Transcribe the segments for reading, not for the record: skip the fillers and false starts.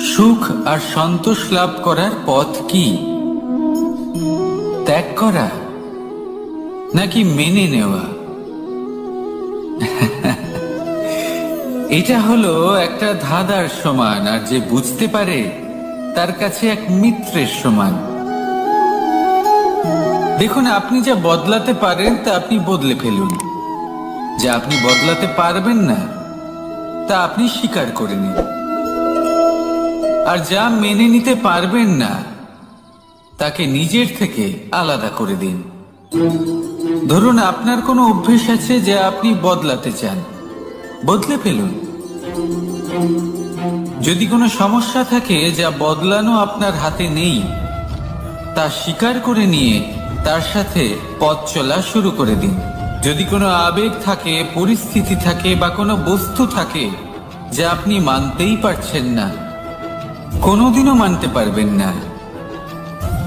সুখ আর সন্তোষ লাভ করার পথ কি? ত্যাগ করা নাকি মেনে নেওয়া? এটা হলো একটা ধাঁধার সমান, আর যে বুঝতে পারে তার কাছে এক মিত্রের সমান। দেখুন, আপনি যা বদলাতে পারেন তা আপনি বদলে ফেলুন, যা আপনি বদলাতে পারবেন না তা আপনি স্বীকার করে নিন, আর যা মেনে নিতে পারবেন না তাকে নিজের থেকে আলাদা করে দিন। ধরুন, আপনার কোনো অভ্যেস আছে যা আপনি বদলাতে চান, বদলে ফেলুন। যদি কোনো সমস্যা থাকে যা বদলানো আপনার হাতে নেই, তা স্বীকার করে নিয়ে তার সাথে পথ চলা শুরু করে দিন। যদি কোনো আবেগ থাকে, পরিস্থিতি থাকে বা কোনো বস্তু থাকে যা আপনি মানতেই পারছেন না, কোনোদিনও মানতে পারবেন না,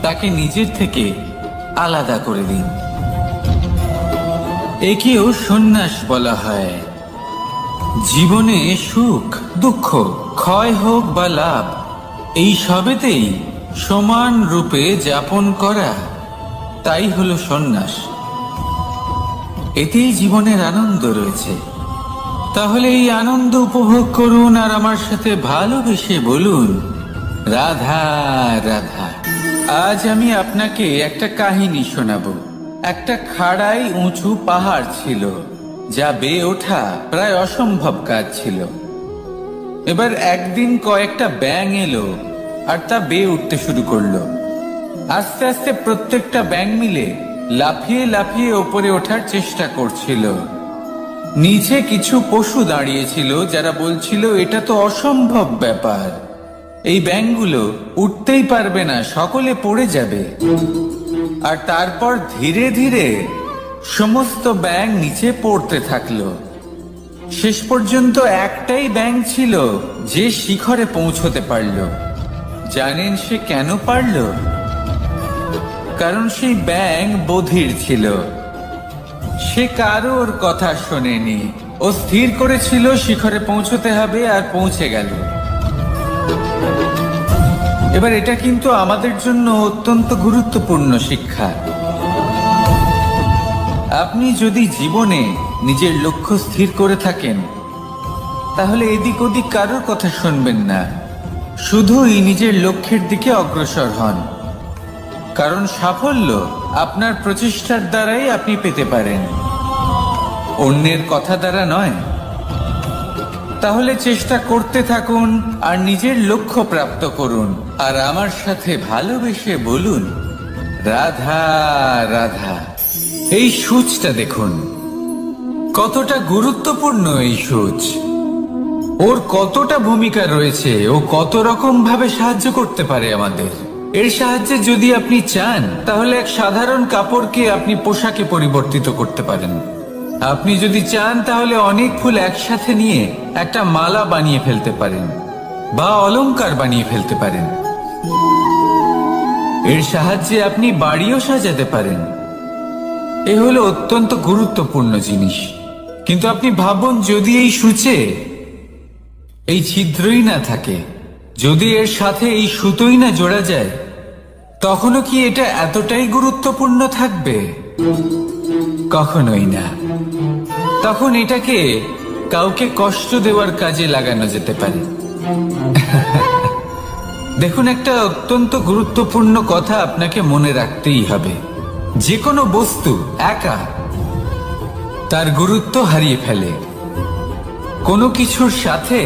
তাকে নিজের থেকে আলাদা করে দিন। একেও সন্ন্যাস বলা হয়। জীবনে সুখ দুঃখ, ক্ষয় হোক বা লাভ, এই সবেতেই সমান রূপে যাপন করা, তাই হলো সন্ন্যাস। এতেই জীবনের আনন্দ রয়েছে। তাহলে এই আনন্দ উপভোগ করুন আর আমার সাথে ভালোবেসে বলুন, রাধা রাধা। আজ আমি আপনাকে একটা কাহিনী শোনাবো। একটা খাড়াই উঁচু পাহাড় ছিল, যা বেয়ে ওঠা প্রায় অসম্ভব কাজ ছিল। এবার একদিন কয়েকটা ব্যাঙ এলো আর তা বেয়ে উঠতে শুরু করলো। আস্তে আস্তে প্রত্যেকটা ব্যাঙ মিলে লাফিয়ে লাফিয়ে ওপরে ওঠার চেষ্টা করছিল। নিচে কিছু পশু দাঁড়িয়েছিল যারা বলছিল, এটা তো অসম্ভব ব্যাপার, এই ব্যাঙগুলো উঠতেই পারবে না, সকলে পড়ে যাবে। আর তারপর ধীরে ধীরে সমস্ত ব্যাঙ নিচে পড়তে থাকলো। শেষ পর্যন্ত একটাই ব্যাঙ ছিল যে শিখরে পৌঁছতে পারল। জানেন সে কেন পারল? কারণ সেই ব্যাঙ বধির ছিল। সে কারোর কথা শোনেনি। ও স্থির করেছিল শিখরে পৌঁছতে হবে, আর পৌঁছে গেল। এবার এটা কিন্তু আমাদের জন্য অত্যন্ত গুরুত্বপূর্ণ শিক্ষা। আপনি যদি জীবনে নিজের লক্ষ্য স্থির করে থাকেন, তাহলে এদিক ওদিক কারোর কথা শুনবেন না, শুধুই নিজের লক্ষ্যের দিকে অগ্রসর হন। কারণ সাফল্য আপনার প্রচেষ্টার দ্বারাই আপনি পেতে পারেন, অন্যের কথা দ্বারা নয়। তাহলে চেষ্টা করতে থাকুন আর নিজের লক্ষ্য প্রাপ্ত করুন, আর আমার সাথে ভালোবেসে বলুন, রাধা রাধা। এই সূচটা দেখুন, কতটা গুরুত্বপূর্ণ এই সূচ। ওর কতটা ভূমিকা রয়েছে, ও কত রকম ভাবে সাহায্য করতে পারে আমাদের। এর সাহায্যে যদি আপনি চান, তাহলে এক সাধারণ কাপড়কে আপনি পোশাকে পরিবর্তিত করতে পারেন। আপনি যদি চান, তাহলে অনেক ফুল একসাথে নিয়ে একটা মালা বানিয়ে ফেলতে পারেন, বা অলংকার বানিয়ে ফেলতে পারেন। এর সাহায্যে আপনি বাড়িও সাজাতে পারেন। এ হলো অত্যন্ত গুরুত্বপূর্ণ জিনিস। কিন্তু আপনি ভাবুন, যদি এই সূচে এই ছিদ্রই না থাকে, যদি এর সাথে এই সুতোই না জোড়া যায়, তখনও কি এটা এতটাই গুরুত্বপূর্ণ থাকবে? কখনোই না। তখন এটাকে কাউকে কষ্ট দেওয়ার কাজে লাগানো যেতে পারে। দেখুন, একটা অত্যন্ত গুরুত্বপূর্ণ কথা আপনাকে মনে রাখতেই হবে। যে কোনো বস্তু একা তার গুরুত্ব হারিয়ে ফেলে, কোনো কিছুর সাথে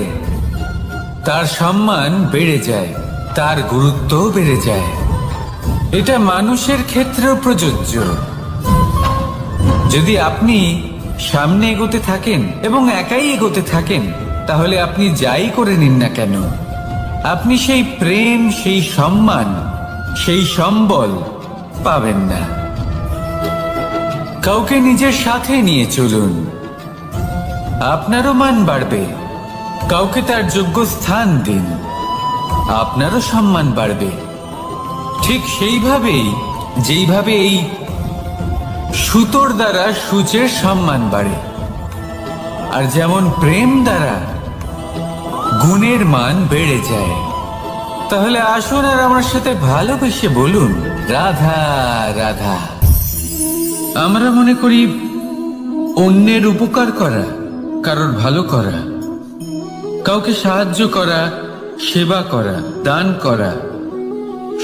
তার সম্মান বেড়ে যায়, তার গুরুত্বও বেড়ে যায়। এটা মানুষের ক্ষেত্রেও প্রযোজ্য। যদি আপনি সামনে এগোতে থাকেন এবং একাই এগোতে থাকেন, তাহলে আপনি যাই করে নিন না কেন, আপনি সেই প্রেম, সেই সম্মান, সেই সম্বল পাবেন না। কাউকে নিজের সাথে নিয়ে চলুন, আপনারও মান বাড়বে। কাউকে তার যোগ্য স্থান দিন, আপনারও সম্মান বাড়বে। ঠিক সেইভাবেই যেইভাবে এই সুতোর দ্বারা সূচের সম্মান বাড়ে, আর যেমন প্রেম দ্বারা গুণের মান বেড়ে যায়। তাহলে আসুন আর আমার সাথে ভালোবেসে বলুন, রাধা রাধা। আমরা মনে করি অন্যের উপকার করা, কারোর ভালো করা, কাউকে সাহায্য করা, সেবা করা, দান করা,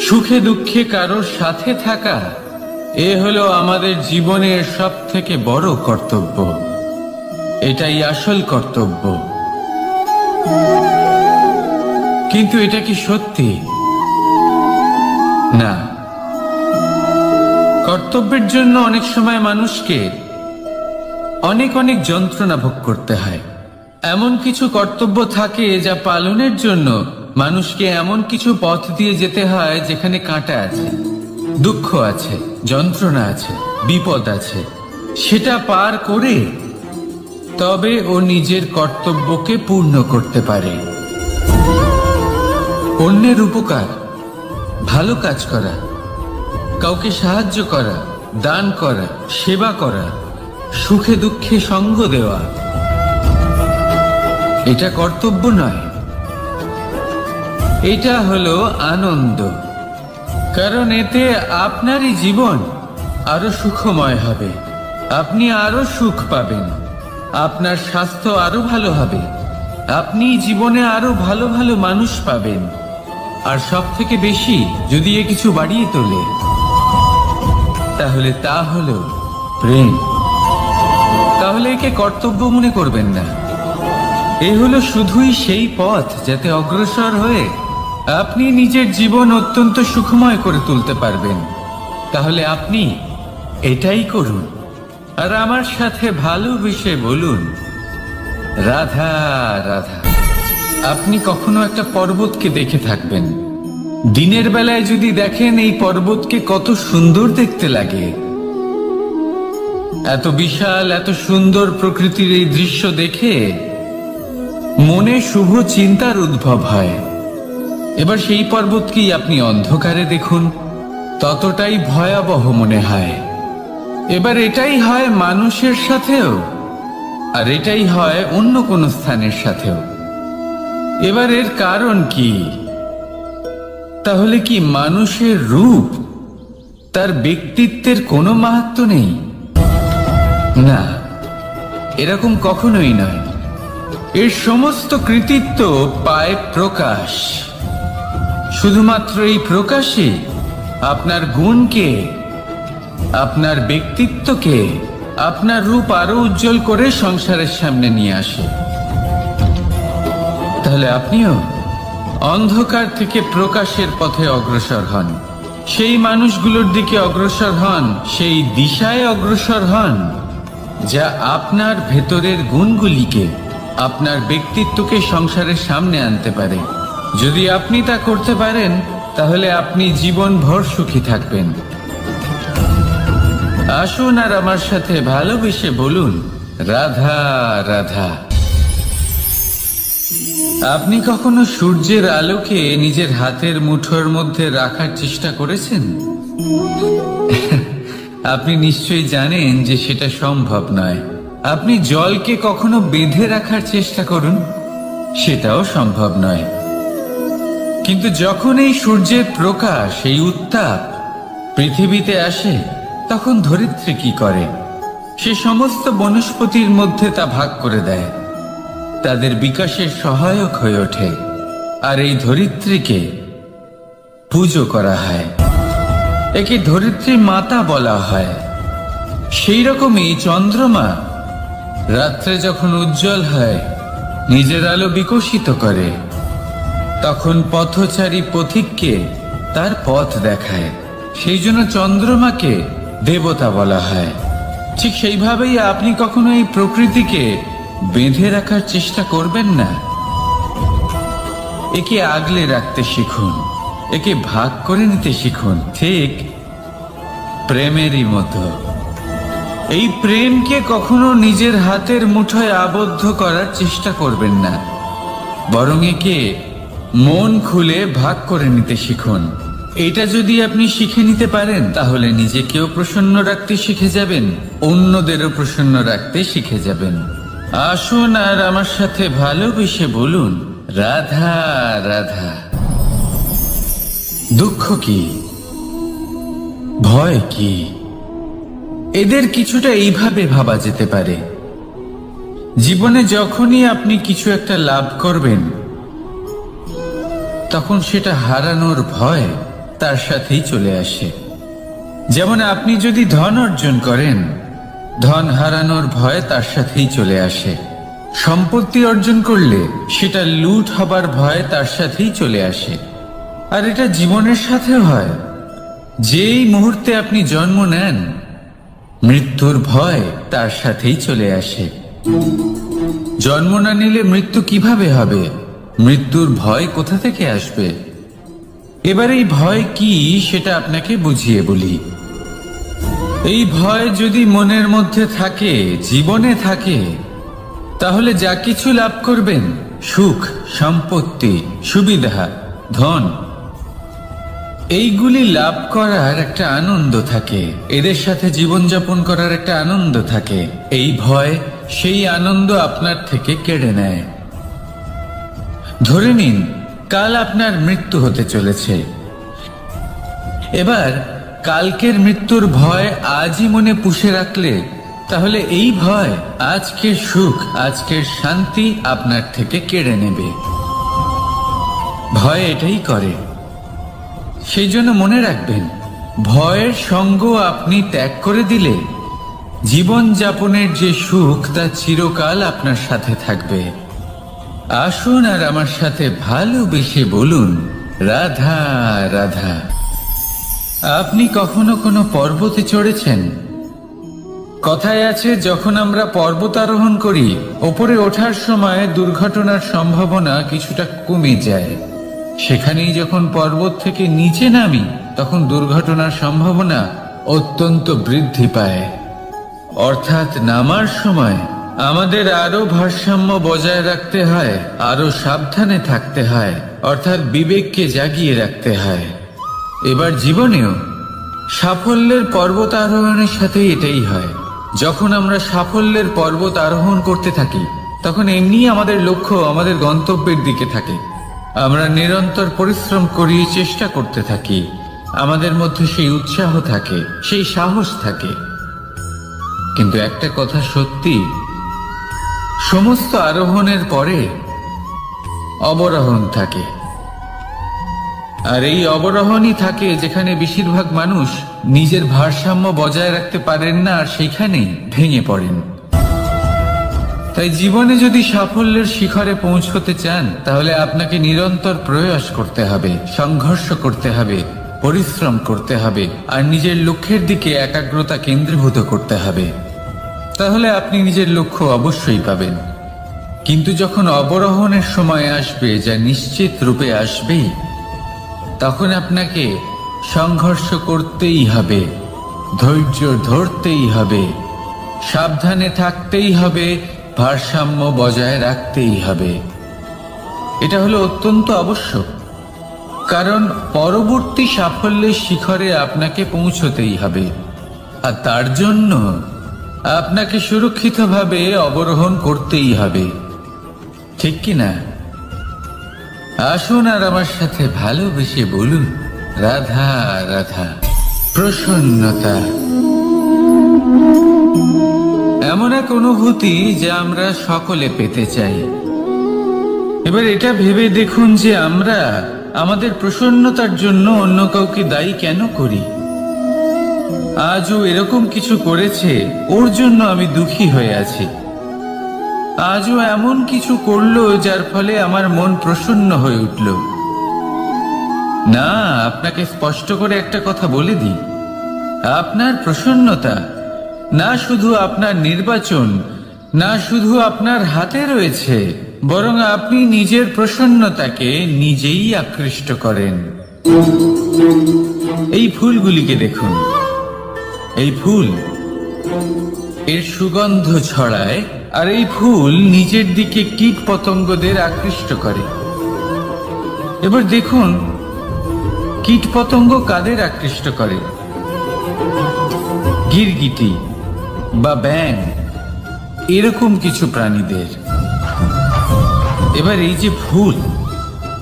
সুখে দুঃখে কারোর সাথে থাকা, এ হলো আমাদের জীবনের সব থেকে বড় কর্তব্য। এটাই আসল কর্তব্য। কিন্তু এটা কি সত্যি? না। কর্তব্যের জন্য অনেক সময় মানুষকে অনেক অনেক যন্ত্রণা ভোগ করতে হয়। এমন কিছু কর্তব্য থাকে যা পালনের জন্য মানুষকে এমন কিছু পথ দিয়ে যেতে হয় যেখানে কাঁটা আছে, দুঃখ আছে, যন্ত্রণা আছে, বিপদ আছে। সেটা পার করে তবে ও নিজের কর্তব্যকে পূর্ণ করতে পারে। অন্যের উপকার, ভালো কাজ করা, কাউকে সাহায্য করা, দান করা, সেবা করা, সুখে দুঃখে সঙ্গ দেওয়া, এটা কর্তব্য নয়, এটা হলো আনন্দ। কারণ এতে আপনারই জীবন আরো সুখময় হবে, আপনি আরো সুখ পাবেন, আপনার স্বাস্থ্য আরো ভালো হবে, আপনি জীবনে আরো ভালো ভালো মানুষ পাবেন। আর সব থেকে বেশি যদি এ কিছু বাড়িয়ে তোলে, তাহলে তা হলো প্রেম। তাহলে একে কর্তব্য মনে করবেন না। এ হলো শুধুই সেই পথ যাতে অগ্রসর হয়ে আপনি নিজের জীবন অত্যন্ত সুখময় করে তুলতে পারবেন। তাহলে আপনি এটাই করুন আর আমার সাথে ভালোবেসে বলুন, রাধা রাধা। আপনি কখনো একটা পর্বতকে দেখে থাকবেন। দিনের বেলায় যদি দেখেন এই পর্বতকে কত সুন্দর দেখতে লাগে। এত বিশাল, এত সুন্দর প্রকৃতির এই দৃশ্য দেখে মনে শুভ চিন্তার উদ্ভব হয়। এবার সেই পর্বতকেই আপনি অন্ধকারে দেখুন, ততটাই ভয়াবহ মনে হয়। এবার এটাই হয় মানুষের সাথেও, আর এটাই হয় অন্য কোনো স্থানের সাথেও। এবার এর কারণ কি? তাহলে কি মানুষের রূপ, তার ব্যক্তিত্বের কোনো মাহাত্ম্য নেই? না, এরকম কখনোই নয়। এর সমস্ত কৃতিত্ব পায় প্রকাশ। শুধুমাত্র এই প্রকাশে আপনার গুণকে, আপনার ব্যক্তিত্বকে, আপনার রূপ আরো উজ্জ্বল করে সংসারের সামনে নিয়ে আসে। তাহলে আপনিও অন্ধকার থেকে প্রকাশের পথে অগ্রসর হন, সেই মানুষগুলোর দিকে অগ্রসর হন, সেই দিশায় অগ্রসর হন যা আপনার ভেতরের গুণগুলিকে, আপনার ব্যক্তিত্বকে সংসারের সামনে আনতে পারে। যদি আপনি তা করতে পারেন, তাহলে আপনি জীবনভর সুখী থাকবেন। আসুন আর আমার সাথে ভালোবেসে বলুন, রাধা রাধা। আপনি কখনো সূর্যের আলোকে নিজের হাতের মুঠোর মধ্যে রাখার চেষ্টা করেছেন? আপনি নিশ্চয়ই জানেন যে সেটা সম্ভব নয়। আপনি জলকে কখনো বেঁধে রাখার চেষ্টা করুন, সেটাও সম্ভব নয়। কিন্তু যখন এই সূর্যের প্রকাশ, এই উত্তাপ পৃথিবীতে আসে, তখন ধরিত্রী কি করে? সে সমস্ত বনস্পতির মধ্যে তা ভাগ করে দেয়, তাদের বিকাশের সহায়ক হয়ে ওঠে। আর এই ধরিত্রীকে পুজো করা হয়, একে ধরিত্রী মাতা বলা হয়। সেই রকমই চন্দ্রমা রাত্রে যখন উজ্জ্বল হয়, নিজের আলো বিকশিত করে, তখন পথচারী পথিককে তার পথ দেখায়। সেই জন্য চন্দ্রমাকে দেবতা বলা হয়। ঠিক সেইভাবেই আপনি কখনো এই প্রকৃতিকে বেঁধে রাখার চেষ্টা করবেন না। একে আগলে রাখতে শিখুন, একে ভাগ করে নিতে শিখুন, ঠিক প্রেমেরই মতো। এই প্রেমকে কখনো নিজের হাতের মুঠোয় আবদ্ধ করার চেষ্টা করবেন না, বরং একে মন খুলে ভাগ করে নিতে শিখুন। এটা যদি আপনি শিখে নিতে পারেন, তাহলে নিজেকেও প্রসন্ন রাখতে শিখে যাবেন, অন্যদেরও প্রসন্ন রাখতে শিখে যাবেন। আসুন আর আমার সাথে ভালোবেসে বলুন, রাধা রাধা। দুঃখ কি, ভয় কি, এদের কিছুটা এইভাবে ভাবা যেতে পারে। জীবনে যখনই আপনি কিছু একটা লাভ করবেন, তখন সেটা হারানোর ভয় তার সাথেই চলে আসে। যেমন আপনি যদি ধন অর্জন করেন, ধন হারানোর ভয় তার সাথেই চলে আসে। সম্পত্তি অর্জন করলে সেটা লুট হবার ভয় তার সাথেই চলে আসে। আর এটা জীবনের সাথেও হয়। যেই মুহূর্তে আপনি জন্ম নেন, মৃত্যুর ভয় তার সাথেই চলে আসে। জন্ম না নিলে মৃত্যু কিভাবে হবে? মৃত্যুর ভয় কোথা থেকে আসবে? এবার এই ভয় কি সেটা আপনাকে বুঝিয়ে বলি। এই ভয় যদি মনের মধ্যে থাকে, জীবনে থাকে, তাহলে যা কিছু লাভ করবেন, সুখ, সম্পত্তি, সুবিধা, ধন, এইগুলি লাভ করার একটা আনন্দ থাকে, এদের সাথে জীবনযাপন করার একটা আনন্দ থাকে। এই ভয় সেই আনন্দ আপনার থেকে কেড়ে নেয়। ধরে নিন কাল আপনার মৃত্যু হতে চলেছে। এবার কালকের মৃত্যুর ভয় আজই মনে পুষে রাখলে, তাহলে এই ভয় আজকের সুখ, আজকের শান্তি আপনার থেকে কেড়ে নেবে। ভয় এটাই করে। সেই জন্য মনে রাখবেন, ভয়ের সঙ্গ আপনি ত্যাগ করে দিলে জীবন যাপনের যে সুখ তা চিরকাল আপনার সাথে থাকবে। আসুন আর আমার সাথে ভালোবেসে বলুন, রাধা রাধা। আপনি কখনো কোনো পর্বতে চড়েছেন? কথায় আছে, যখন আমরা পর্বত আরোহণ করি, ওপরে ওঠার সময় দুর্ঘটনার সম্ভাবনা কিছুটা কমে যায়। সেখানেই যখন পর্বত থেকে নিচে নামি, তখন দুর্ঘটনার সম্ভাবনা অত্যন্ত বৃদ্ধি পায়। অর্থাৎ নামার সময় আমাদের আরো ভারসাম্য বজায় রাখতে হয়, আরো সাবধানে থাকতে হয়, অর্থাৎ বিবেককে জাগিয়ে রাখতে হয়। এবার জীবনেও সাফল্যের পর্বত আরোহণের সাথে এটাই হয়। যখন আমরা সাফল্যের পর্বত আরোহণ করতে থাকি, তখন এমনি আমাদের লক্ষ্য আমাদের গন্তব্যের দিকে থাকে। আমরা নিরন্তর পরিশ্রম করি, চেষ্টা করতে থাকি, আমাদের মধ্যে সেই উৎসাহ থাকে, সেই সাহস থাকে। কিন্তু একটা কথা সত্যি, সমস্ত আরোহণের পরে অবরোহণ থাকে। আর এই অবরোহণই থাকে যেখানে বেশিরভাগ মানুষ নিজের ভারসাম্য বজায় রাখতে পারেন না, আর সেখানেই ভেঙে পড়েন। তাই জীবনে যদি সাফল্যের শিখরে পৌঁছতে চান, তাহলে আপনাকে নিরন্তর প্রয়াস করতে হবে, সংঘর্ষ করতে হবে, পরিশ্রম করতে হবে, আর নিজের লক্ষ্যের দিকে একাগ্রতা কেন্দ্রীভূত করতে হবে। তাহলে আপনি নিজের লক্ষ্য অবশ্যই পাবেন। কিন্তু যখন অবরোহণের সময় আসবে, যা নিশ্চিত রূপে আসবেই, তখন আপনাকে সংঘর্ষ করতেই হবে, ধৈর্য ধরতেই হবে, সাবধানে থাকতেই হবে, ভারসাম্য বজায় রাখতেই হবে। এটা হলো অত্যন্ত আবশ্যক। কারণ পরবর্তী সাফল্যের শিখরে আপনাকে পৌঁছতেই হবে, আর তার জন্য আপনাকে সুরক্ষিতভাবে অবরোহণ করতেই হবে। ঠিক কি না? আসুন আর আমার সাথে ভালোবেসে বলুন, রাধা রাধা। প্রসন্নতা এমন এক অনুভূতি যা আমরা সকলে পেতে চাই। এবার এটা ভেবে দেখুন যে আমরা আমাদের প্রসন্নতার জন্য অন্য কাউকে দায়ী কেন করি। আজও এরকম কিছু করেছে, ওর জন্য আমি দুঃখী হয়ে আছি। আজও এমন কিছু করলো যার ফলে আমার মন প্রসন্ন হয়ে উঠল। না, আপনাকে স্পষ্ট করে একটা কথা বলে দিই, আপনার প্রসন্নতা না শুধু আপনার নির্বাচন, না শুধু আপনার হাতে রয়েছে, বরং আপনি নিজের প্রসন্নতাকে নিজেই আকৃষ্ট করেন। এই ফুলগুলিকে দেখুন। এই ফুল, এর সুগন্ধ ছড়ায়, আর এই ফুল নিজের দিকে কীট পতঙ্গদের আকৃষ্ট করে। এবার দেখুন, কীট পতঙ্গ কাদের আকৃষ্ট করে? গিরগিটি বা ব্যাঙ, এরকম কিছু প্রাণীদের। এবার এই যে ফুল,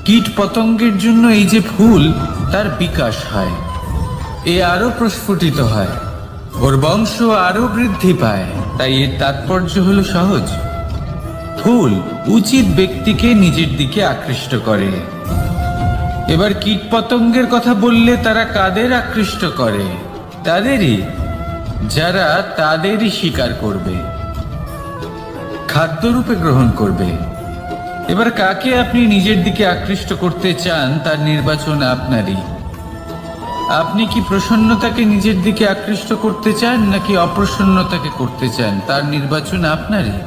কীট পতঙ্গের জন্য এই যে ফুল, তার বিকাশ হয়, এ আরো প্রস্ফুটিত হয়, ওর বংশ আরো বৃদ্ধি পায়। তাই এর তাৎপর্য হলো সহজ, ফুল উচিত ব্যক্তিকে নিজের দিকে আকৃষ্ট করে। এবার কীট পতঙ্গের কথা বললে তারা কাদের আকৃষ্ট করে? তাদেরই, যারা তাদেরই শিকার করবে, খাদ্যরূপে গ্রহণ করবে। এবার কাকে আপনি নিজের দিকে আকৃষ্ট করতে চান তার নির্বাচন আপনারই। আপনি কি প্রসন্নতাকে নিজের দিকে আকৃষ্ট করতে চান নাকি অপ্রসন্নতাকে করতে চান তার নির্বাচন আপনারই।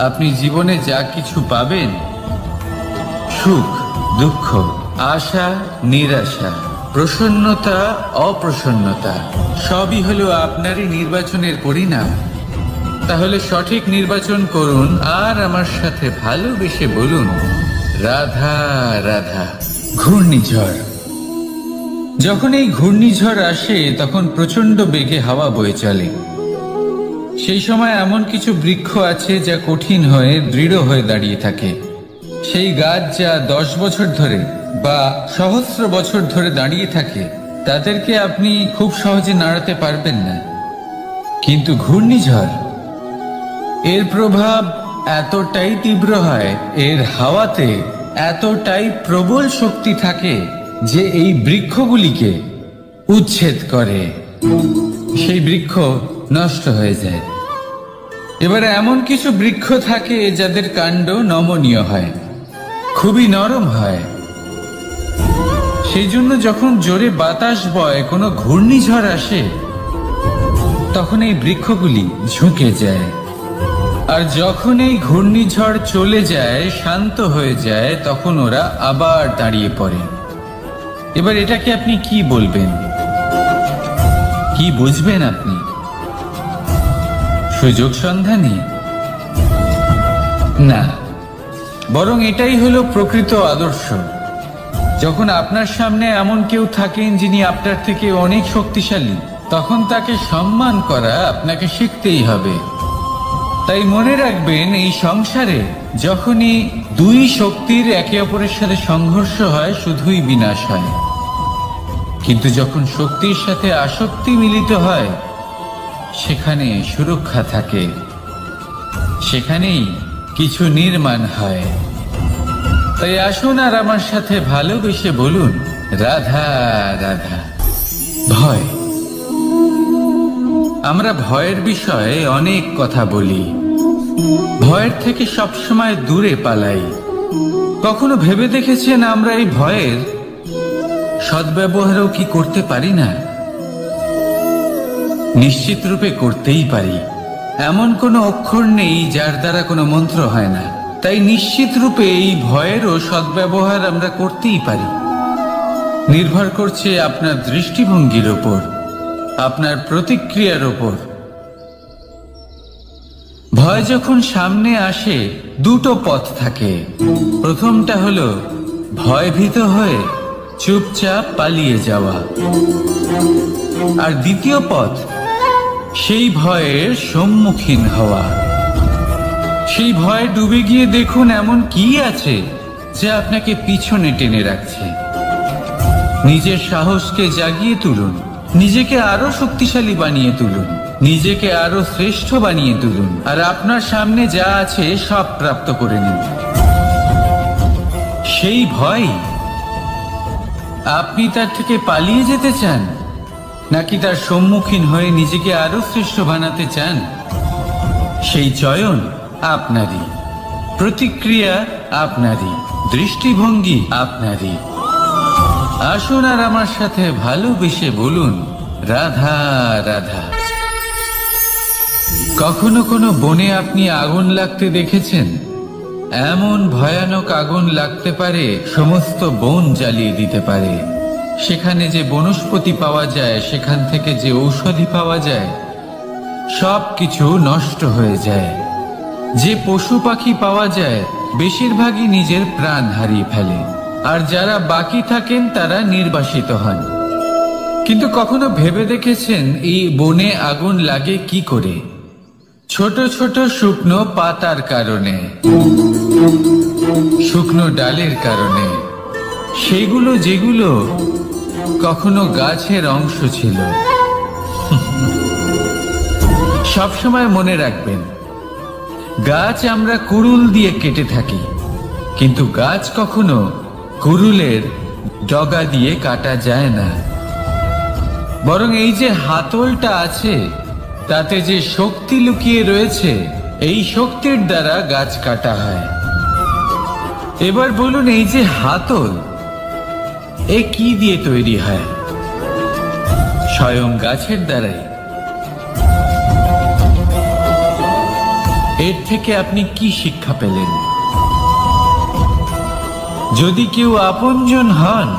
আপনি জীবনে যা কিছু পাবেন, সুখ দুঃখ, আশা নিরাশা, প্রসন্নতা অপ্রসন্নতা, সবই হলো আপনারই নির্বাচনের পরিণাম। তাহলে সঠিক নির্বাচন করুন আর আমার সাথে ভালোবেসে বলুন, রাধা রাধা। ঘূর্ণিঝড়। যখন এই ঘূর্ণিঝড় আসে তখন প্রচন্ড বেগে হাওয়া বয়ে চলে। সেই সময় এমন কিছু বৃক্ষ আছে যা কঠিন হয়ে দৃঢ় হয়ে দাঁড়িয়ে থাকে। সেই গাছ যা 10 বছর ধরে বা সহস্র বছর ধরে দাঁড়িয়ে থাকে, তাদেরকে আপনি খুব সহজে নাড়াতে পারবেন না। কিন্তু ঘূর্ণিঝড়, এর প্রভাব এতটাই তীব্র হয়, এর হাওয়াতে এতটাই প্রবল শক্তি থাকে যে এই বৃক্ষগুলিকে উচ্ছেদ করে, সেই বৃক্ষ নষ্ট হয়ে যায়। এবারে এমন কিছু বৃক্ষ থাকে যাদের কাণ্ড নমনীয় হয়, খুবই নরম হয়। সেই জন্য যখন জোরে বাতাস বয়, কোনো ঘূর্ণিঝড় আসে, তখন এই বৃক্ষগুলি ঝুঁকে যায়। আর যখন এই ঘূর্ণিঝড় চলে যায়, শান্ত হয়ে যায়, তখন ওরা আবার দাঁড়িয়ে পড়ে। এবার এটাকে আপনি কি বলবেন, কি বুঝবেন আপনি? সুযোগ সন্ধানী? না, বরং এটাই হলো প্রকৃত আদর্শ। যখন আপনার সামনে এমন কেউ থাকেন যিনি আপনার থেকে অনেক শক্তিশালী, তখন তাকে সম্মান করা আপনাকে শিখতেই হবে। তাই মনে রাখবেন, এই সংসারে যখনই দুই শক্তির একে অপরের সাথে সংঘর্ষ হয়, শুধুই বিনাশ হয়। কিন্তু যখন শক্তির সাথে আসক্তি মিলিত হয়, সেখানে সুরক্ষা থাকে, সেখানেই কিছু নির্মাণ হয়। তাই আসুন আর আমার সাথে ভালোবেসে বলুন, রাধা রাধা। ভয়। আমরা ভয়ের বিষয়ে অনেক কথা বলি, ভয়ের থেকে সবসময় দূরে পালাই। কখনো ভেবে দেখেছেন আমরা এই ভয়ের সদ্ব্যবহারও কি করতে পারি না? নিশ্চিত রূপে করতেই পারি। এমন কোনো অক্ষর নেই যার দ্বারা কোনো মন্ত্র হয় না। তাই নিশ্চিত রূপে এই ভয়েরও সদ্ব্যবহার আমরা করতেই পারি। নির্ভর করছে আপনার দৃষ্টিভঙ্গির ওপর, আপনার প্রতিক্রিয়ার ওপর। ভয় যখন সামনে আসে, দুটো পথ থাকে। প্রথমটা হলো ভয়ভীত হয়ে চুপচাপ পালিয়ে যাওয়া, আর দ্বিতীয় পথ সেই ভয়ের সম্মুখীন হওয়া। সেই ভয়ে ডুবে গিয়ে দেখুন এমন কি আছে যা আপনাকে পিছনে টেনে রাখছে। নিজের সাহসকে জাগিয়ে তুলুন, নিজেকে আরো শক্তিশালী বানিয়ে তুলুন, নিজেকে আরো শ্রেষ্ঠ বানিয়ে তুলুন, আর আপনার সামনে যা আছে সব প্রাপ্ত করে নিন। সেই ভয়, আপনি তার থেকে পালিয়ে যেতে চান নাকি তার সম্মুখীন হয়ে নিজেকে আরো শ্রেষ্ঠ বানাতে চান? সেই চয়ন আপনারই, প্রতিক্রিয়া আপনারই, দৃষ্টিভঙ্গি আপনারই। আসুন আর আমার সাথে ভালোবেসে বলুন, রাধা রাধা। কখনো কোনো বনে আপনি আগুন লাগতে দেখেছেন? এমন ভয়ানক আগুন লাগতে পারে সমস্ত বন জ্বালিয়ে দিতে পারে। সেখানে যে বনস্পতি পাওয়া যায়, সেখান থেকে যে ঔষধি পাওয়া যায়, সব কিছু নষ্ট হয়ে যায়। যে পশু পাখি পাওয়া যায়, বেশিরভাগই নিজের প্রাণ হারিয়ে ফেলে, আর যারা বাকি থাকেন তারা নির্বাসিত হন। কিন্তু কখনো ভেবে দেখেছেন এই বনে আগুন লাগে কি করে? ছোট ছোট শুকনো পাতার কারণে, শুকনো ডালের কারণে, সেগুলো যেগুলো কখনো গাছের অংশ ছিল। সবসময় মনে রাখবেন, গাছ আমরা কুড়ুল দিয়ে কেটে থাকি, কিন্তু গাছ কখনো কুড়ুলের ডগা দিয়ে কাটা যায় না। বরং এই যে হাতলটা আছে, তাতে যে শক্তি লুকিয়ে রয়েছে, এই শক্তির দ্বারা গাছ কাটা হয়। এবার বলুন, এই যে হাতল, এ কি দিয়ে তৈরি হয়? স্বয়ং গাছের দ্বারাই। এর থেকে আপনি কি শিক্ষা পেলেন? যদি কেউ আপনজন হন,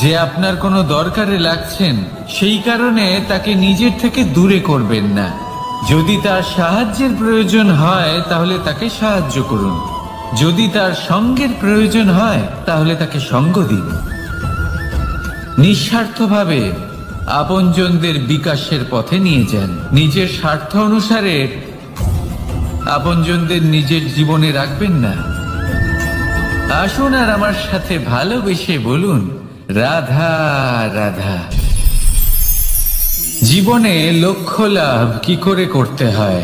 যে আপনার কোনো দরকারে লাগছেন, সেই কারণে তাকে নিজের থেকে দূরে করবেন না। যদি তার সাহায্যের প্রয়োজন হয়, তাহলে তাকে সাহায্য করুন। যদি তার সঙ্গের প্রয়োজন হয়, তাহলে তাকে সঙ্গ দিন। নিঃস্বার্থভাবে আপনজনদের বিকাশের পথে নিয়ে যান। নিজের স্বার্থ অনুসারে আপনজনদের নিজের জীবনে রাখবেন না। আসুন আর আমার সাথে ভালোবেসে বলুন, রাধা রাধা। জীবনে লক্ষ্য লাভ কি করে করতে হয়?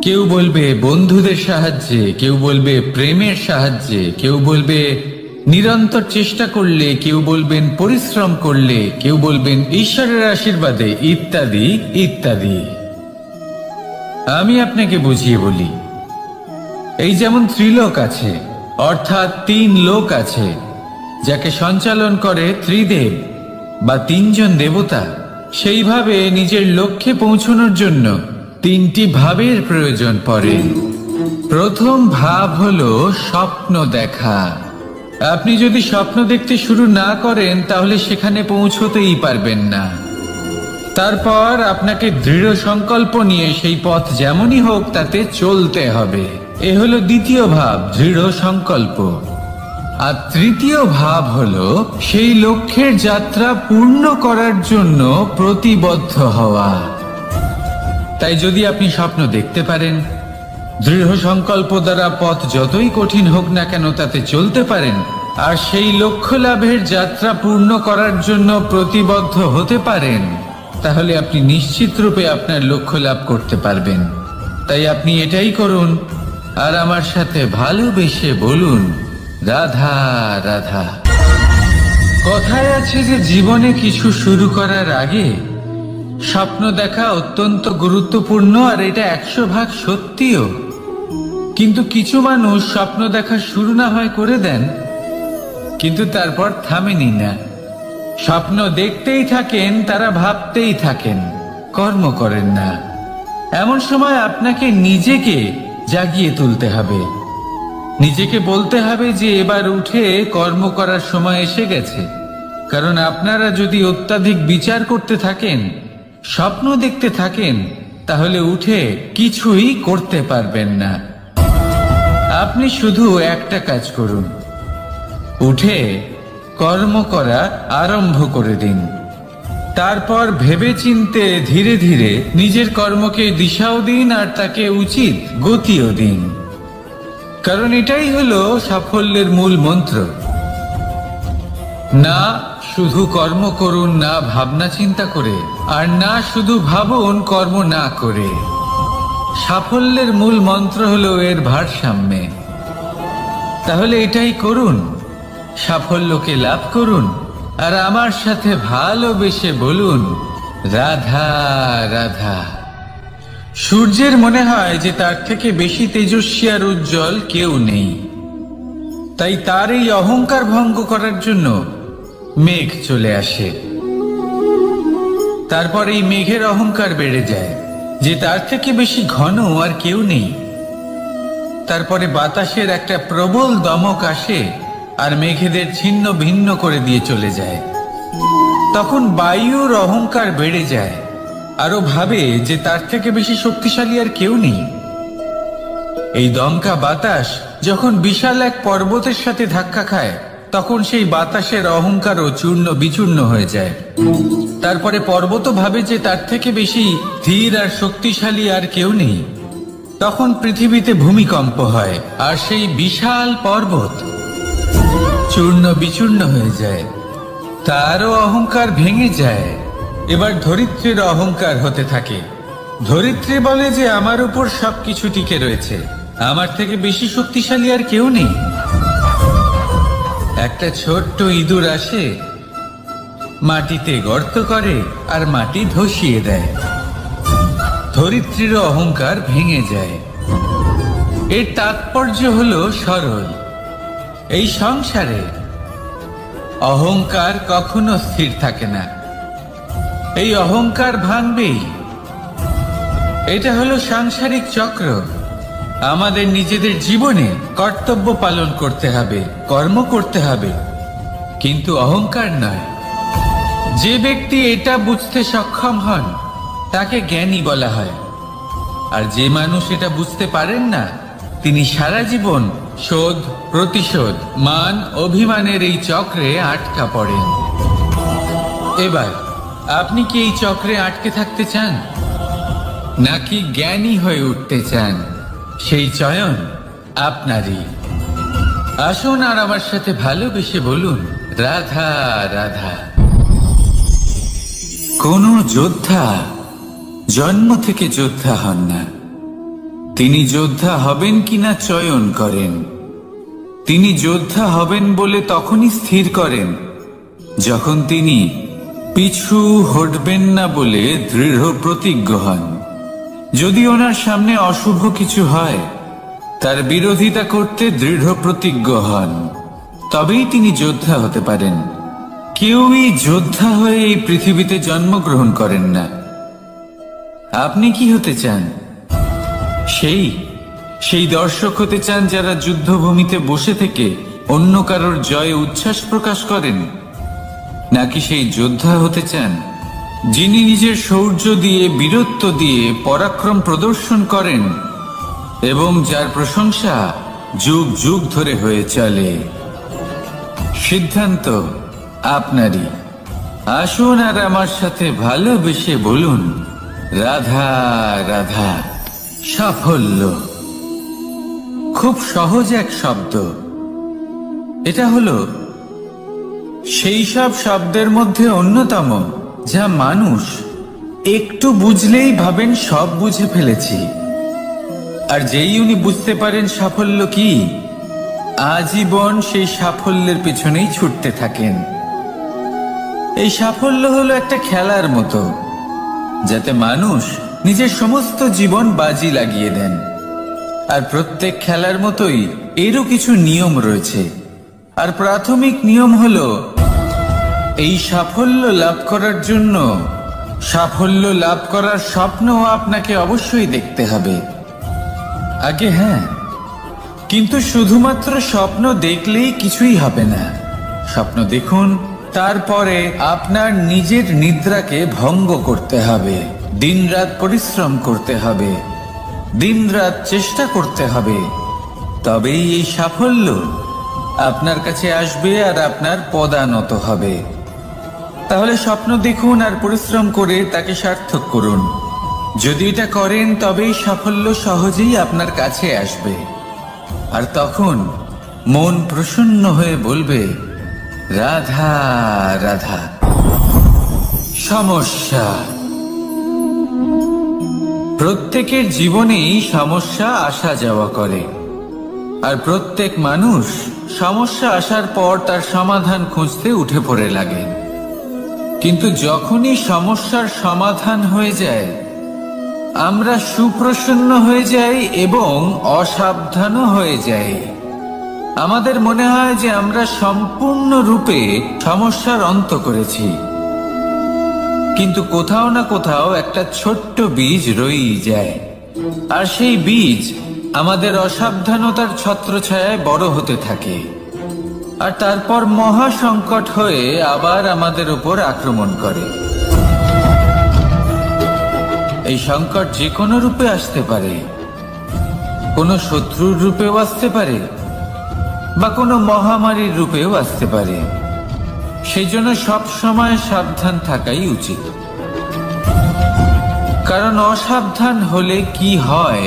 কেউ বলবে বন্ধুদের সাহায্যে, কেউ বলবে প্রেমের সাহায্যে, কেউ বলবে নিরন্তর চেষ্টা করলে, কেউ বলবেন পরিশ্রম করলে, কেউ বলবেন ঈশ্বরের আশীর্বাদে, ইত্যাদি ইত্যাদি। আমি আপনাকে বুঝিয়ে বলি, এই যেমন ত্রিলোক আছে, অর্থাৎ 3 লোক আছে, যাকে সঞ্চালন করে ত্রিদেব বা 3 জন দেবতা। সেইভাবে নিজের লক্ষ্যে পৌঁছানোর জন্য 3টি ভাবের প্রয়োজন পড়ে। প্রথম ভাব হলো স্বপ্ন দেখা। আপনি যদি স্বপ্ন দেখতে শুরু না করেন, তাহলে সেখানে পৌঁছতেই পারবেন না। তারপর আপনাকে দৃঢ় সংকল্প নিয়ে সেই পথ যেমনই হোক তাতে চলতে হবে। এ হলো দ্বিতীয় ভাব, দৃঢ় সংকল্প। আর তৃতীয় ভাব হলো সেই লক্ষ্যের যাত্রা পূর্ণ করার জন্য প্রতিবদ্ধ হওয়া। তাই যদি আপনি স্বপ্ন দেখতে পারেন, দৃঢ় সংকল্প দ্বারা পথ যতই কঠিন হোক না কেন তাতে চলতে পারেন, আর সেই লক্ষ্য লাভের যাত্রা পূর্ণ করার জন্য প্রতিবদ্ধ হতে পারেন, তাহলে আপনি নিশ্চিত রূপে আপনার লক্ষ্য লাভ করতে পারবেন। তাই আপনি এটাই করুন, আর আমার সাথে ভালোবেসে বলুন, রাধা রাধা। কথায় আছে যে জীবনে কিছু শুরু করার আগে স্বপ্ন দেখা অত্যন্ত গুরুত্বপূর্ণ, আর এটা 100% সত্যিও। কিন্তু কিছু মানুষ স্বপ্ন দেখা শুরু না হয় করে দেন, কিন্তু তারপর থামেনি না। স্বপ্ন দেখতেই থাকেন, তারা ভাবতেই থাকেন, কর্ম করেন না। এমন সময় আপনাকে নিজেকে জাগিয়ে তুলতে হবে। নিজেকে বলতে হবে যে এবার উঠে কর্ম করার সময় এসে গেছে। কারণ আপনারা যদি অত্যাধিক বিচার করতে থাকেন, স্বপ্ন দেখতে থাকেন, তাহলে উঠে কিছুই করতে পারবেন না। আপনি শুধু একটা কাজ করুন, উঠে কর্ম করা আরম্ভ করে দিন। তারপর ভেবেচিন্তে ধীরে ধীরে নিজের কর্মকে দিশাও দিন, আর তাকে উচিত গতিও দিন। কারণ এটাই হলো সাফল্যের মূল মন্ত্র। না শুধু কর্ম করুন না ভাবনা চিন্তা করে, আর না শুধু ভাবুন কর্ম না করে। সাফল্যের মূল মন্ত্র হলো এর ভারসাম্যে। তাহলে এটাই করুন, সাফল্যকে লাভ করুন, আর আমার সাথে ভালোবেসে বলুন, রাধা রাধা। সূর্যের মনে হয় যে তার থেকে বেশি তেজস্বী আর উজ্জ্বল কেউ নেই। তাই তার এই অহংকার ভঙ্গ করার জন্য মেঘ চলে আসে। তারপর এই মেঘের অহংকার বেড়ে যায় যে তার থেকে বেশি ঘন আর কেউ নেই। তারপরে বাতাসের একটা প্রবল দমক আসে আর মেঘেদের ছিন্ন ভিন্ন করে দিয়ে চলে যায়। তখন বায়ুর অহংকার বেড়ে যায়, আরো ভাবে যে তার থেকে বেশি শক্তিশালী আর কেউ নেই। এই দমকা বাতাস যখন বিশাল এক পর্বতের সাথে ধাক্কা খায়, তখন সেই বাতাসের অহংকারও চূর্ণ বিচূর্ণ হয়ে যায়। তারপরে পর্বত ভাবে যে তার থেকে বেশি ধীর আর শক্তিশালী আর কেউ নেই। তখন পৃথিবীতে ভূমিকম্প হয়, আর সেই বিশাল পর্বত চূর্ণ বিচূর্ণ হয়ে যায়, তারও অহংকার ভেঙে যায়। এবার ধরিত্রীর অহংকার হতে থাকে। ধরিত্রী বলে যে আমার উপর সবকিছু টিকে রয়েছে, আমার থেকে বেশি শক্তিশালী আর কেউ নেই। একটা ছোট্ট ইঁদুর আসে, মাটিতে গর্ত করে আর মাটি ধসিয়ে দেয়। ধরিত্রীর অহংকার ভেঙে যায়। এর তাৎপর্য হলো সরল, এই সংসারে অহংকার কখনো স্থির থাকে না, এই অহংকার ভাঙবেই। এটা হলো সাংসারিক চক্র। আমাদের নিজেদের জীবনে কর্তব্য পালন করতে হবে, কর্ম করতে হবে, কিন্তু অহংকার নয়। যে ব্যক্তি এটা বুঝতে সক্ষম হন তাকে জ্ঞানী বলা হয়। আর যে মানুষ এটা বুঝতে পারেন না, তিনি সারা জীবন শোধ প্রতিশোধ মান অভিমানের এই চক্রে আটকা পড়েন। এবার আপনি কি এই চক্রে আটকে থাকতে চান, নাকি জ্ঞানী হয়ে উঠতে চান? সেই চয়ন আপনারই। আসুন আর আমার সাথে ভালোবেসে বলুন, রাধা রাধা। কোন যোদ্ধা জন্ম থেকে যোদ্ধা হন না, তিনি যোদ্ধা হবেন কিনা চয়ন করেন। তিনি যোদ্ধা হবেন বলে তখনই স্থির করেন যখন তিনি পিছু হটবেন না বলে দৃঢ় প্রতিজ্ঞ হন। যদি ওনার সামনে অশুভ কিছু হয়, তার বিরোধিতা করতে দৃঢ় প্রতিজ্ঞ হন, তবেই তিনি যোদ্ধা হতে পারেন। কেউই যোদ্ধা হয়ে এই পৃথিবীতে জন্মগ্রহণ করেন না। আপনি কি হতে চান? সেই দর্শক হতে চান যারা যুদ্ধভূমিতে বসে থেকে অন্য কারোর জয়ে উচ্ছ্বাস প্রকাশ করেন, নাকি সেই যোদ্ধা হতে চান যিনি নিজের শৌর্য দিয়ে বীরত্ব দিয়ে পরাক্রম প্রদর্শন করেন এবং যার প্রশংসা যুগ যুগ ধরে হয়ে চলে? সিদ্ধান্ত আপনারই। আসুন আর আমার সাথে ভালোবেসে বলুন, রাধা রাধা। সাফল্য খুব সহজ এক শব্দ। এটা হলো সেই সব শব্দের মধ্যে অন্যতম যা মানুষ একটু বুঝলেই ভাবেন সব বুঝে ফেলেছি। আর যেই উনি বুঝতে পারেন সাফল্য কি, আজীবন সেই সাফল্যের পিছনেই ছুটতে থাকেন। এই সাফল্য হলো একটা খেলার মতো, যাতে মানুষ নিজের সমস্ত জীবন বাজি লাগিয়ে দেন। আর প্রত্যেক খেলার মতোই এরও কিছু নিয়ম রয়েছে। আর প্রাথমিক নিয়ম হলো, এই সাফল্য লাভ করার জন্য সাফল্য লাভ করার স্বপ্ন আপনাকে অবশ্যই দেখতে হবে আগে। হ্যাঁ, কিন্তু শুধুমাত্র স্বপ্ন দেখলেই কিছুই হবে না। স্বপ্ন দেখুন, তারপরে আপনার নিজের নিদ্রাকে ভঙ্গ করতে হবে, দিনরাত পরিশ্রম করতে হবে, দিনরাত চেষ্টা করতে হবে, তবেই এই সাফল্য আপনার কাছে আসবে আর আপনার পদানত হবে। তাহলে স্বপ্ন দেখুন আর পরিশ্রম করে তাকে সার্থক করুন। যদি এটা করেন তবেই সাফল্য সহজেই আপনার কাছে আসবে। আর তখন মন প্রসন্ন হয়ে বলবে, রাধা রাধা। সমস্যা প্রত্যেকের জীবনেই সমস্যা আসা যাওয়া করে। আর প্রত্যেক মানুষ সমস্যা আসার পর তার সমাধান খুঁজতে উঠে পড়ে লাগে। কিন্তু যখনই সমস্যার সমাধান হয়ে যায়, আমরা সুপ্রসন্ন হয়ে যাই এবং অসাবধানও হয়ে যাই। আমাদের মনে হয় যে আমরা সম্পূর্ণরূপে সমস্যার অন্ত করেছি, কিন্তু কোথাও না কোথাও একটা ছোট্ট বীজ রয়েই যায়। আর সেই বীজ আমাদের অসাবধানতার ছত্রছায়ায় বড় হতে থাকে, আর তারপর মহা সংকট হয়ে আবার আমাদের উপর আক্রমণ করে। এই সংকট যে কোনো রূপে আসতে পারে, কোনো শত্রুর রূপেও আসতে পারে, বা কোনো মহামারীর রূপেও আসতে পারে। সেই জন্য সব সময় সাবধান থাকাই উচিত। কারণ অসাবধান হলে কি হয়,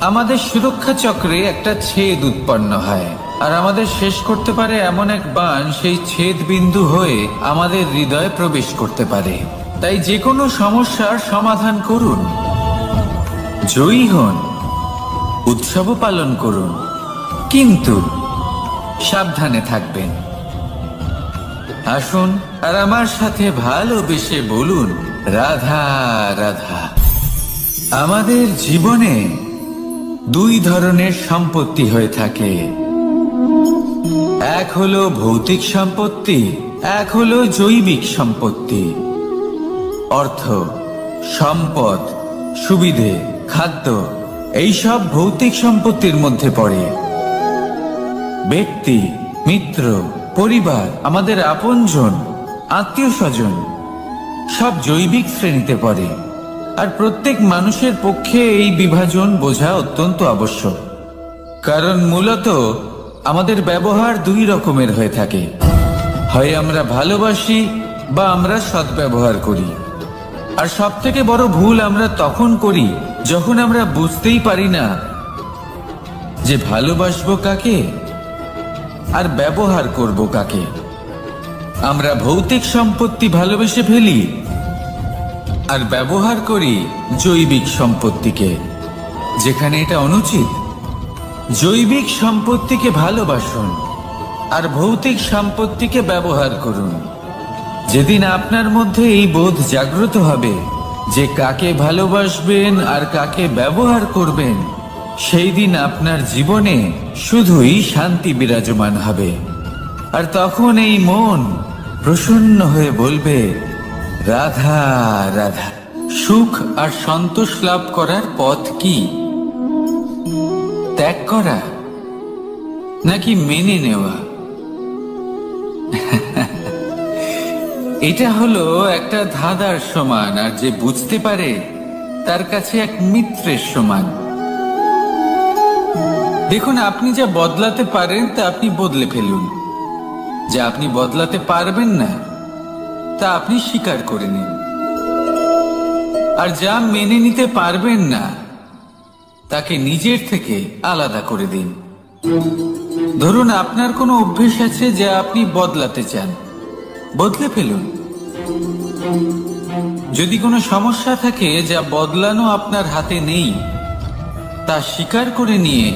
আমাদের সুরক্ষা চক্রে একটা ছেদ উৎপন্ন হয়। আর আমাদের শেষ করতে পারে এমন এক বাণ সেই ছেদ বিন্দু হয়ে আমাদের হৃদয়ে প্রবেশ করতে পারে। তাই যে কোনো সমস্যার সমাধান করুন, জয়ী হন, উৎসবও পালন করুন, কিন্তু সাবধানে থাকবেন। আসুন আর আমার সাথে ভালোবেসে বলুন, রাধা রাধা। আমাদের জীবনে দুই ধরনের সম্পত্তি হয়ে থাকে, এক হলো ভৌতিক সম্পত্তি, এক হলো জৈবিক সম্পত্তি। অর্থ, সম্পদ, সুবিধে, খাদ্য এইসব ভৌতিক সম্পত্তির মধ্যে পড়ে। ব্যক্তি, মিত্র, পরিবার, আমাদের আপনজন, আত্মীয় স্বজন সব জৈবিক শ্রেণীতে পড়ে। আর প্রত্যেক মানুষের পক্ষে এই বিভাজন বোঝা অত্যন্ত আবশ্যক, কারণ মূলত আমাদের ব্যবহার দুই রকমের হয়ে থাকে। হয় আমরা ভালোবাসি বা আমরা সদ্ব্যবহার করি। আর সব থেকে বড় ভুল আমরা তখন করি যখন আমরা বুঝতেই পারি না যে ভালোবাসবো কাকে আর ব্যবহার করব কাকে। আমরা ভৌতিক সম্পত্তি ভালোবেসে ফেলি আর ব্যবহার করি জৈবিক সম্পত্তিকে, যেখানে এটা অনুচিত। জৈবিক সম্পত্তিকে ভালোবাসুন আর ভৌতিক সম্পত্তিকে ব্যবহার করুন। যেদিন আপনার মধ্যে এই বোধ জাগ্রত হবে যে কাকে ভালোবাসবেন আর কাকে ব্যবহার করবেন, সেই দিন আপনার জীবনে শুধুই শান্তি বিরাজমান হবে। আর তখন এই মন প্রসন্ন হয়ে বলবে, রাধা রাধা। সুখ আর সন্তোষ লাভ করার পথ কি? ত্যাগ করা নাকি মেনে নেওয়া? এটা হলো একটা ধাঁধার সমান, আর যে বুঝতে পারে তার কাছে এক মিত্রের সমান। দেখুন, আপনি যা বদলাতে পারেন তা আপনি বদলে ফেলুন, যা আপনি বদলাতে পারবেন না তা আপনি স্বীকার করে নিন, আর যা মেনে নিতে পারবেন না তাকে নিজের থেকে আলাদা করে দিন। ধরুন, আপনার কোনো অভ্যেস আছে যা আপনি বদলাতে চান, বদলে ফেলুন। যদি কোনো সমস্যা থাকে যা বদলানো আপনার হাতে নেই, তা স্বীকার করে নিয়ে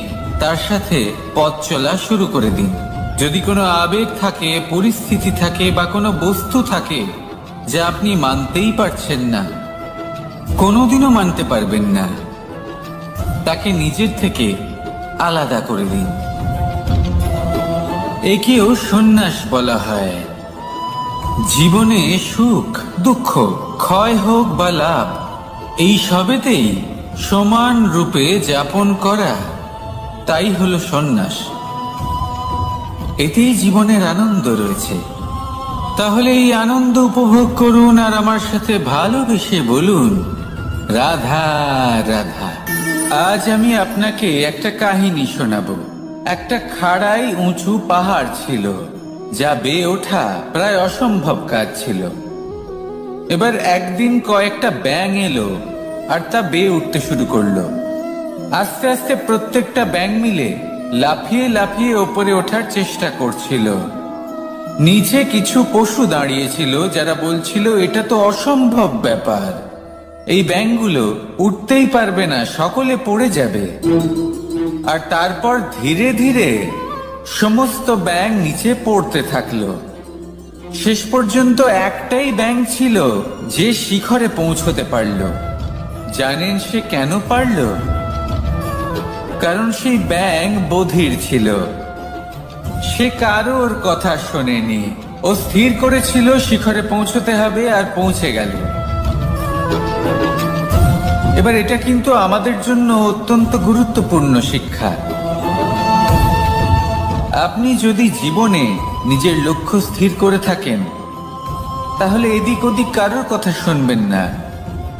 তার সাথে পথ চলা শুরু করে দিন। যদি কোনো আবেগ থাকে, পরিস্থিতি থাকে বা কোনো বস্তু থাকে যা আপনি মানতেই পারছেন না, কোনোদিনও মানতে পারবেন না, তাকে নিজের থেকে আলাদা করে দিন। একেও সন্ন্যাস বলা হয়। জীবনে সুখ দুঃখ, ক্ষয় হোক বা লাভ, এই সবেতেই সমান রূপে যাপন করা, তাই হলো সন্ন্যাস। এতেই জীবনের আনন্দ রয়েছে। তাহলে এই আনন্দ উপভোগ করুন আর আমার সাথে ভালোবেসে বলুন, রাধা রাধা। আজ আমি আপনাকে একটা কাহিনী শোনাবো। একটা খাড়াই উঁচু পাহাড় ছিল, যা বেয়ে ওঠা প্রায় অসম্ভব কাজ ছিল। এবার একদিন কয়েকটা ব্যাঙ এলো আর তা বেয়ে উঠতে শুরু করলো। আস্তে আস্তে প্রত্যেকটা ব্যাঙ মিলে লাফিয়ে লাফিয়ে ওপরে ওঠার চেষ্টা করছিল। নিচে কিছু পশু দাঁড়িয়েছিল যারা বলছিল, এটা তো অসম্ভব ব্যাপার, এই ব্যাঙগুলো উঠতেই পারবে না, সকলে পড়ে যাবে। আর তারপর ধীরে ধীরে সমস্ত ব্যাঙ নিচে পড়তে থাকলো। শেষ পর্যন্ত একটাই ব্যাঙ ছিল যে শিখরে পৌঁছতে পারল। জানেন সে কেন পারল? কারণ সেই ব্যাঙ বধির ছিল। সে কারোর কথা শোনেনি। ও স্থির করেছিল শিখরে পৌঁছতে হবে, আর পৌঁছে গেল। এবার এটা কিন্তু আমাদের জন্য অত্যন্ত গুরুত্বপূর্ণ শিক্ষা। আপনি যদি জীবনে নিজের লক্ষ্য স্থির করে থাকেন, তাহলে এদিক ওদিক কারোর কথা শুনবেন না,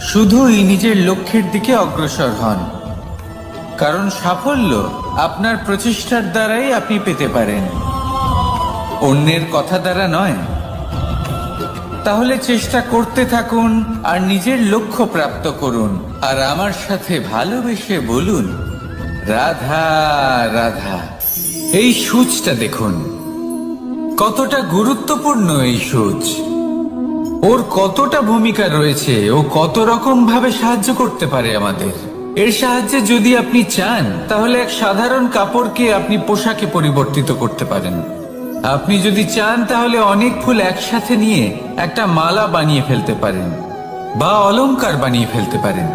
শুধুই নিজের লক্ষ্যের দিকে অগ্রসর হন। কারণ সাফল্য আপনার প্রচেষ্টার দ্বারাই আপনি পেতে পারেন, অন্যের কথা দ্বারা নয়। তাহলে চেষ্টা করতে থাকুন আর নিজের লক্ষ্য প্রাপ্ত করুন। আর আমার সাথে ভালোবেসে বলুন, রাধা রাধা। এই সূচটা দেখুন, কতটা গুরুত্বপূর্ণ এই সূচ। ওর কতটা ভূমিকা রয়েছে, ও কত রকম ভাবে সাহায্য করতে পারে আমাদের। এর সাহায্যে যদি আপনি চান তাহলে এক সাধারণ কাপড়কে আপনি পোশাকে পরিবর্তিত করতে পারেন। আপনি যদি চান তাহলে অনেক ফুল একসাথে নিয়ে একটা মালা বানিয়ে ফেলতে পারেন বা অলংকার বানিয়ে ফেলতে পারেন।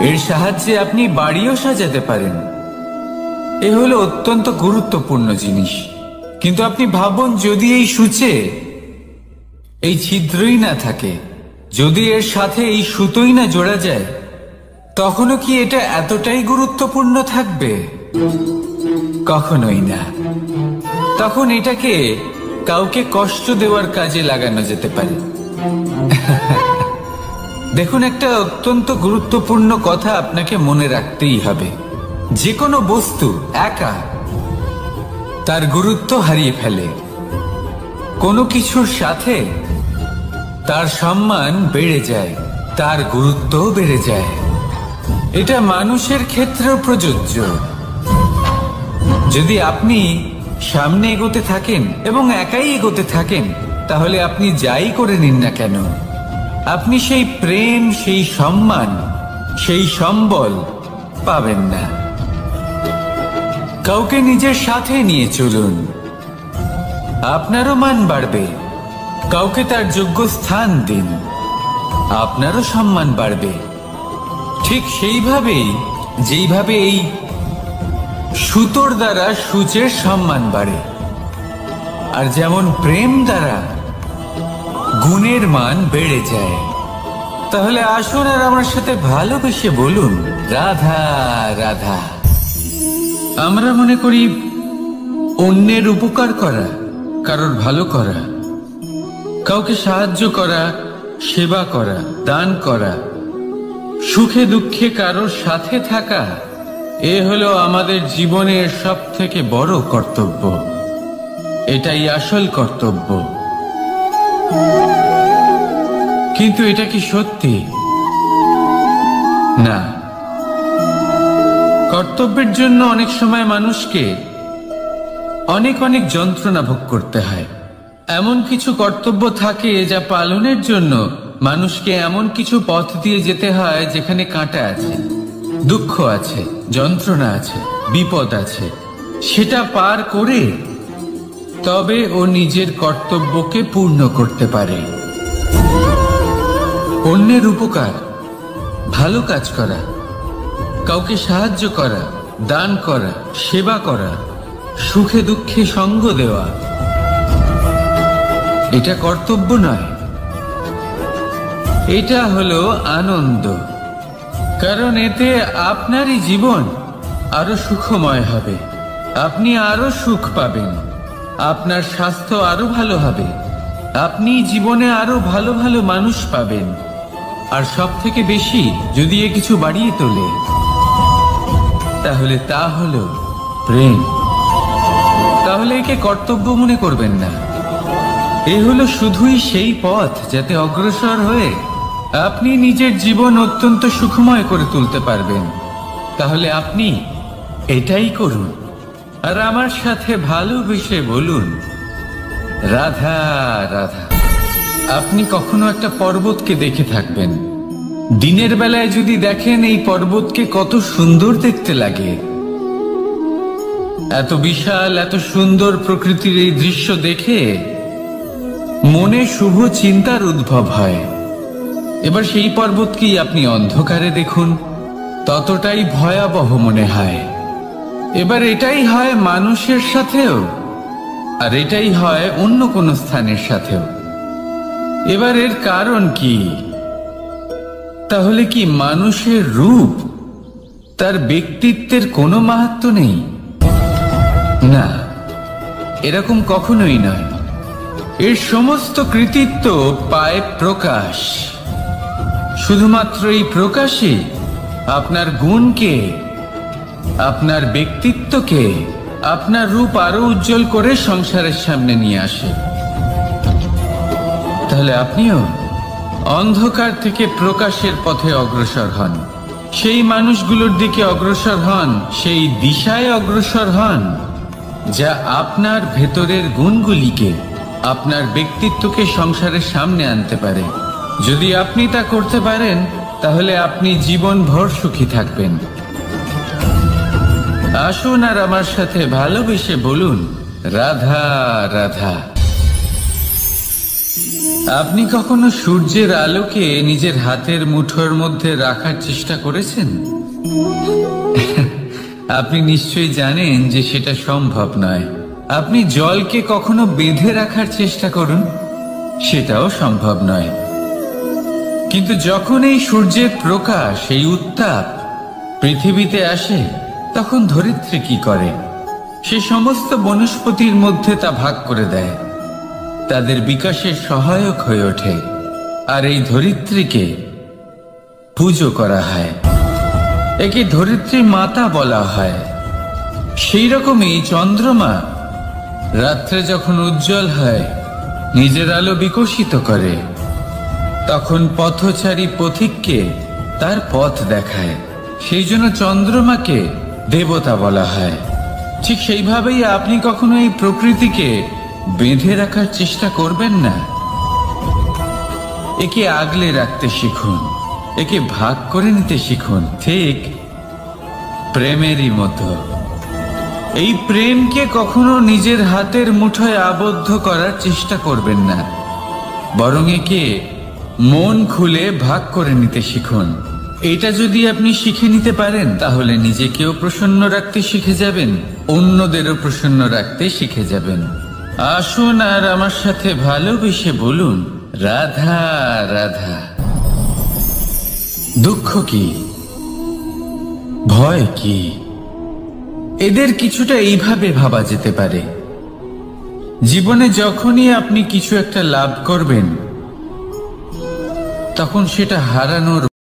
এর সাহায্যে আপনি বাড়িও সাজাতে পারেন। এ হলো অত্যন্ত গুরুত্বপূর্ণ জিনিস। কিন্তু আপনি ভাবুন, যদি এই সূচে এই ছিদ্রই না থাকে, যদি এর সাথে এই সুতোই না জোড়া যায়, তখনও কি এটা এতটাই গুরুত্বপূর্ণ থাকবে? কখনোই না। তখন এটাকে কাউকে কষ্ট দেওয়ার কাজে লাগানো যেতে পারে। দেখুন, একটা অত্যন্ত গুরুত্বপূর্ণ কথা আপনাকে মনে রাখতেই হবে। যে কোনো বস্তু একা তার গুরুত্ব হারিয়ে ফেলে, কোনো কিছুর সাথে তার সম্মান বেড়ে যায়, তার গুরুত্বও বেড়ে যায়। এটা মানুষের ক্ষেত্রেও প্রযোজ্য। যদি আপনি সামনে এগোতে থাকেন এবং একাই এগোতে থাকেন, তাহলে আপনি যাই করে নিন না কেন, আপনি সেই প্রেম, সেই সম্মান, সেই সম্বল পাবেন না। কাউকে নিজের সাথে নিয়ে চলুন, আপনারও মান বাড়বে। কাউকে তার যোগ্য স্থান দিন, আপনারও সম্মান বাড়বে। ঠিক সেইভাবেই যেইভাবে এই সুতোর দ্বারা সূচের সম্মান বাড়ে, আর যেমন প্রেম দ্বারা গুণের মান বেড়ে যায়। তাহলে আসুন আর আমার সাথে ভালোবেসে বলুন, রাধা রাধা। আমরা মনে করি অন্যের উপকার করা, কারোর ভালো করা, কাউকে সাহায্য করা, সেবা করা, দান করা, সুখে দুঃখে কারোর সাথে থাকা, এ হলো আমাদের জীবনের সবথেকে বড় কর্তব্য। এটাই আসল কর্তব্য। কিন্তু এটা কি সত্যি? না। কর্তব্যের জন্য অনেক সময় মানুষকে অনেক অনেক যন্ত্রণা ভোগ করতে হয়। এমন কিছু কর্তব্য থাকে যা পালনের জন্য মানুষকে এমন কিছু পথ দিয়ে যেতে হয় যেখানে কাঁটা আছে, দুঃখ আছে, যন্ত্রণা আছে, বিপদ আছে। সেটা পার করে তবে ও নিজের কর্তব্যকে পূর্ণ করতে পারে। অন্যের উপকার, ভালো কাজ করা, কাউকে সাহায্য করা, দান করা, সেবা করা, সুখে দুঃখে সঙ্গ দেওয়া, এটা কর্তব্য নয়, এটা হলো আনন্দ। কারণ এতে আপনারই জীবন আরো সুখময় হবে, আপনি আরো সুখ পাবেন, আপনার স্বাস্থ্য আরো ভালো হবে, আপনি জীবনে আরো ভালো ভালো মানুষ পাবেন। আর সব থেকে বেশি যদি এ কিছু বাড়িয়ে তোলে, তাহলে তা হলো প্রেম। তাহলে একে কর্তব্য মনে করবেন না। এ হলো শুধুই সেই পথ যাতে অগ্রসর হয়ে আপনি নিজের জীবন অত্যন্ত সুখময় করে তুলতে পারবেন। তাহলে আপনি এটাই করুন আর আমার সাথে ভালোবেসে বলুন, রাধা রাধা। আপনি কখনো একটা পর্বতকে দেখে থাকবেন। দিনের বেলায় যদি দেখেন এই পর্বতকে কত সুন্দর দেখতে লাগে। এত বিশাল, এত সুন্দর প্রকৃতির এই দৃশ্য দেখে মনে শুভ চিন্তার উদ্ভব হয়। এবার সেই পর্বতকেই আপনি অন্ধকারে দেখুন, ততটাই ভয়াবহ মনে হয়। এবার এটাই হয় মানুষের সাথেও, আর এটাই হয় অন্য কোনো স্থানের সাথেও। এবার এর কারণ কি? তাহলে কি মানুষের রূপ, তার ব্যক্তিত্বের কোনো মাহাত্ম্য নেই? না, এরকম কখনোই নয়। এর সমস্ত কৃতিত্ব পায় প্রকাশ। শুধুমাত্র এই প্রকাশই আপনার গুণকে, আপনার ব্যক্তিত্বকে, আপনার রূপ আরো উজ্জ্বল করে সংসারের সামনে নিয়ে আসে। তাহলে আপনিও অন্ধকার থেকে প্রকাশের পথে অগ্রসর হন। সেই মানুষগুলোর দিকে অগ্রসর হন, সেই দিশায় অগ্রসর হন যা আপনার ভেতরের গুণগুলিকে, আপনার ব্যক্তিত্বকে সংসারের সামনে আনতে পারে। যদি আপনি তা করতে পারেন তাহলে আপনি জীবনভর সুখী থাকবেন। আসুন আর আমার সাথে ভালোবেসে বলুন, রাধা রাধা। আপনি কখনো সূর্যের আলোকে নিজের হাতের মুঠোর মধ্যে রাখার চেষ্টা করেছেন? আপনি নিশ্চয়ই জানেন যে সেটা সম্ভব নয়। আপনি জলকে কখনো বেঁধে রাখার চেষ্টা করুন, সেটাও সম্ভব নয়। কিন্তু যখন এই সূর্যের প্রকাশ, এই উত্তাপ পৃথিবীতে আসে, তখন ধরিত্রী কি করে? সে সমস্ত বনস্পতির মধ্যে তা ভাগ করে দেয়, তাদের বিকাশের সহায়ক হয়ে ওঠে। আর এই ধরিত্রীকে পুজো করা হয়, একে ধরিত্রী মাতা বলা হয়। সেই রকমই চন্দ্রমা রাত্রে যখন উজ্জ্বল হয়, নিজের আলো বিকশিত করে, তখন পথচারী পথিককে তার পথ দেখায়। সেই জন্য চন্দ্রমাকে দেবতা বলা হয়। ঠিক সেইভাবেই আপনি কখনো এই প্রকৃতিকে বেঁধে রাখার চেষ্টা করবেন না। একে আগলে রাখতে শিখুন, একে ভাগ করে নিতে শিখুন, ঠিক প্রেমেরই মতো। এই প্রেমকে কখনো নিজের হাতের মুঠোয় আবদ্ধ করার চেষ্টা করবেন না, বরং একে মন খুলে ভাগ করে নিতে শিখুন। এটা যদি আপনি শিখে নিতে পারেন তাহলে নিজেকেও প্রসন্ন রাখতে শিখে যাবেন, অন্যদেরও প্রসন্ন রাখতে শিখে যাবেন। আসুন আর আমার সাথে ভালোবেসে বলুন, রাধা রাধা। দুঃখ কি, ভয় কি, এদের কিছুটা এইভাবে ভাবা যেতে পারে। জীবনে যখনই আপনি কিছু একটা লাভ করবেন, তখন সেটা হারানোর